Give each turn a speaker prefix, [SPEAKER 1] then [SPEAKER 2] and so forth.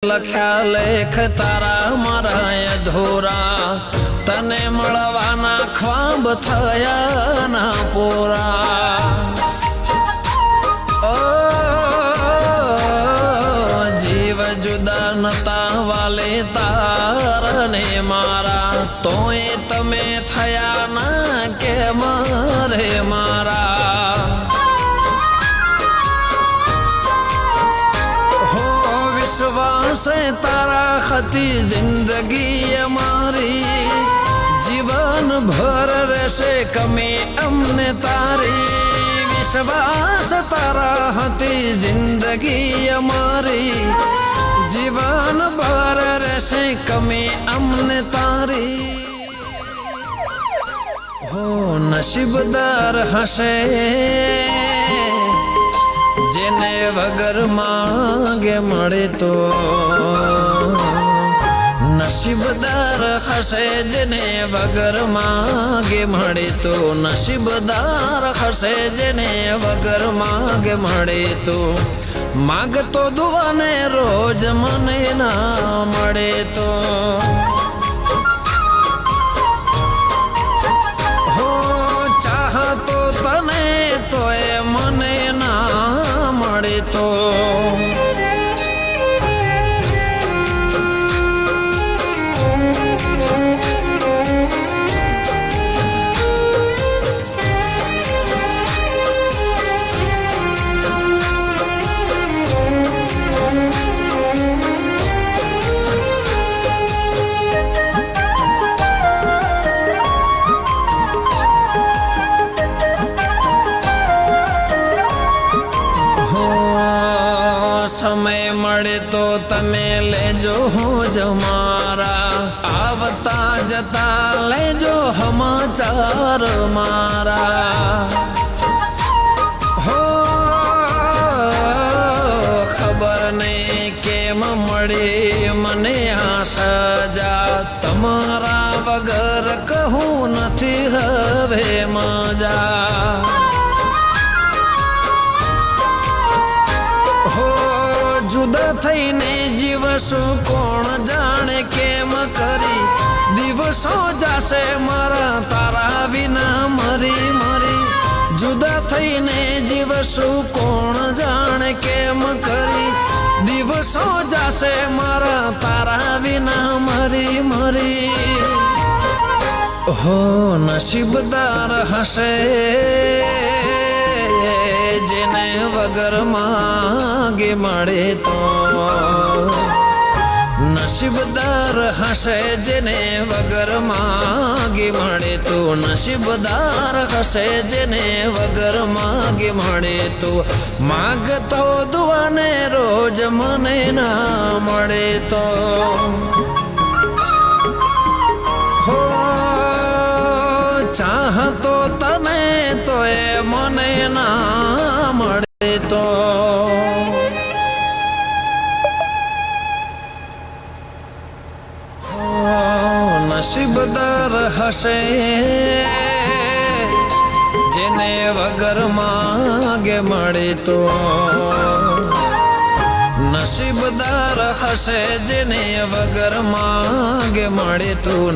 [SPEAKER 1] લખ્યા લેખ તારા મારા અધૂરા તને મળવાના ખ્વાબ થયા ના પૂરા જીવ જુદા નતા વાલે તારને મારા તોય તમે થયા ના કે મારે મારા विश्वास तारा खती जिंदगी हमारी जीवन भर रहसे कमी अमने तारी विश्वास तारा हती जिंदगी हमारी जीवन भर रहसे कमी अमने तारी हो नसीबदार हसे जेने वगर मांगे मळे तो नसीबदार हसे जेने वगर मांगे मळे तो नसीबदार हसे जेने वगर मांगे मळे तो मांगतो दुआने रोज मने ना मळे तो हो चाहतो तने तोय मने ना मळे तो समय मळे तो तमे लेजो हो जमारा आवता जता लेजो समाचार मारा हो खबर नहीं केम मळे मने आ सजा तमारा वगर कहूं नथी हवे मजा जुदा थईने जीवसो कोण जाने केम करी दिवसो जासे मारा तारा विना मरी मरी जुदा थईने जीवसो कोण जाने केम करी दिवसो जासे मारा तारा विना मरी मरी हो नसीबदार हसे जेने वगर मांगे मळे तो नसीबदार हसे जेने वगर मांगे मळे तो नसीबदार हसे जेने वगर मांगे मळे तो मागतो दुआने रोज मने ना मळे तो हो चाहतो तने तोय मने ना मळे तो नसीबदार हसे जेने वगर मांगे मळे तो नसीबदार हसे जेने वगर मांगे मळे तो